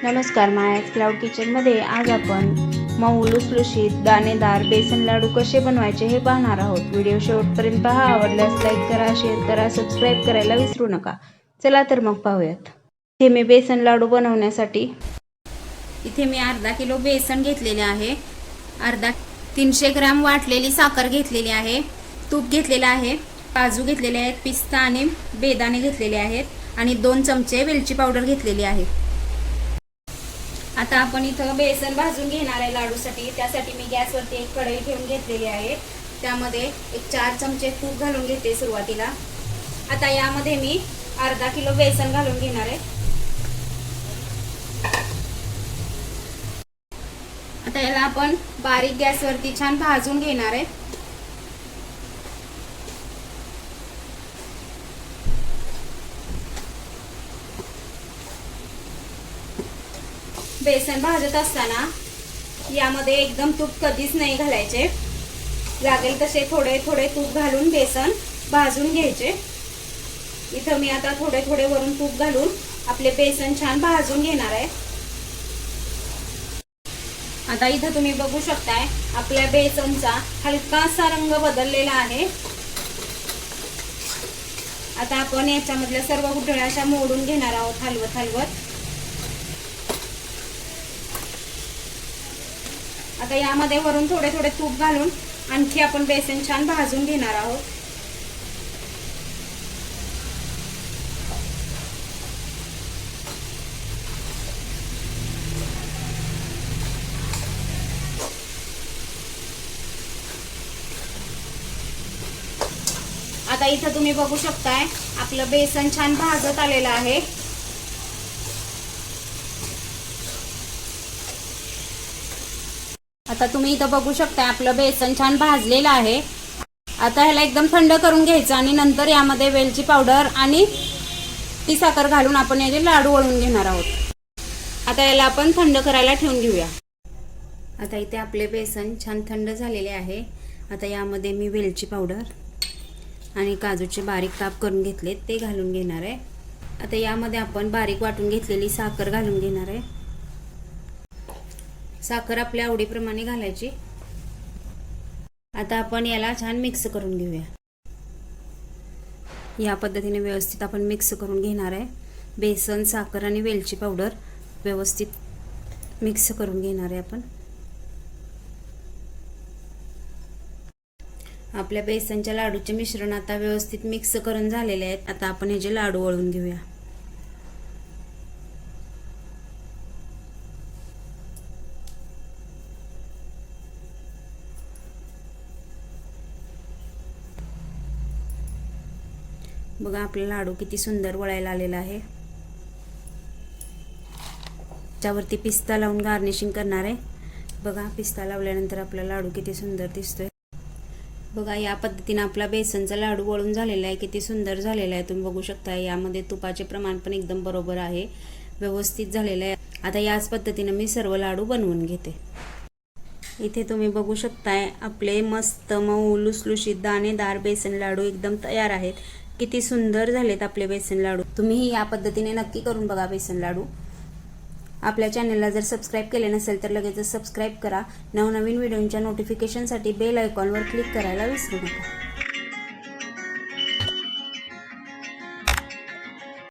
नमस्कार, मायाज क्लाउड किचनमध्ये आज आपण मऊ लुसलुशीत दाणेदार बेसन लाडू कसे बनवायचे हे पाहणार आहोत। व्हिडिओ शेवटपर्यंत पहा। आवडल्यास लाईक करा, शेअर करा, सबस्क्राईब करायला विसरू नका। चला तर मग पाहूयात। इथे मी बेसन लाडू बनवण्यासाठी इथे मी अर्धा किलो बेसन घेतलेले आहे, 300 ग्रॅम वाटलेली साखर घेतलेली आहे, तूप घेतलेले आहे, काजू घेतलेले आहेत, पिस्ता आणि बेदाणे घेतलेले आहेत आणि 2 चमचे वेलची पावडर घेतलेली आहे। आता आपण इथं बेसन भाजून घेणार आहे लाडूसाठी। त्यासाठी मी गॅसवरती एक कढई ठेवून घेतलेली आहे। त्यामध्ये एक 4 चमचे तूप घालून घेते सुरुवातीला। आता यामध्ये मी अर्धा किलो बेसन घालून घेणार आहे। आता याला आपण बारीक गॅसवरती छान भाजून घेणार आहे। बेसन भाजत असताना यामध्ये एकदम तूप कधीच नाही घालायचे, लागेल तसे थोडे थोडे तूप घालून बेसन भाजून घ्यायचे। इथं मी आता थोडे थोडे वरून तूप घालून आपले बेसन छान भाजून घेणार आहे। आता इथं तुम्ही बघू शकताय आपल्या बेसनचा हलकासा रंग बदललेला आहे। आता आपण याच्यामधल्या सर्व गुठळ्या अशा मोडून घेणार आहोत हलवत हलवत। आता यामध्ये वरून थोडे थोडे तूप घालून आणखी आपण बेसन छान भाजून घेणार आहोत। आता इथं तुम्ही बघू शकताय आपलं बेसन छान भाजत आलेलं आहे। आता तुम्ही इथं बघू शकता आपलं बेसन छान भाजलेलं आहे। आता ह्याला एकदम थंड करून घ्यायचं आणि नंतर यामध्ये वेलची पावडर आणि ती साखर घालून आपण याचे लाडू वळून घेणार आहोत। आता याला आपण थंड करायला ठेवून घेऊया। आता इथे आपले बेसन छान थंड झालेले आहे। आता यामध्ये मी वेलची पावडर आणि काजूचे बारीक काप करून घेतले ते घालून घेणार आहे। आता यामध्ये आपण बारीक वाटून घेतलेली साखर घालून घेणार आहे। साखर आपल्या आवडीप्रमाणे घालायची। आता आपण याला छान मिक्स करून घेऊया। या पद्धतीने व्यवस्थित आपण मिक्स करून घेणार आहे। बेसन, साखर आणि वेलची पावडर व्यवस्थित मिक्स करून घेणार आहे आपण। आपल्या बेसनच्या लाडूचे मिश्रण आता व्यवस्थित मिक्स करून झालेले आहेत। आता आपण ह्याचे लाडू वळून घेऊया। बघा आपला लाडू किती सुंदर वळायला आलेला आहे। त्यावरती पिस्ता लावून गार्निशिंग करणार आहे। बघा पिस्ता लावल्यानंतर आपला लाडू किती सुंदर दिसतोय। बघा या पद्धतीने आपला बेसनचा लाडू वळून झालेला आहे, किती सुंदर झालेला आहे। तुम्ही बघू शकता यामध्ये तुपाचे प्रमाण पण एकदम बरोबर आहे, व्यवस्थित झालेलं आहे। आता याच पद्धतीने मी सर्व लाडू बनवून घेते। इथे तुम्ही बघू शकताय आपले मस्त मऊ लुसलुशीत दाणेदार बेसन लाडू एकदम तयार आहेत। किती सुंदर झालेत आपले बेसन लाडू। तुम्ही या पद्धतीने नक्की करून बघा बेसन लाडू। आपल्या चॅनलला जर सबस्क्राईब केले नसेल तर लगेच सबस्क्राईब करा। नवनवीन व्हिडिओंच्या नोटिफिकेशनसाठी बेल आयकॉनवर क्लिक करायला विसरू नका।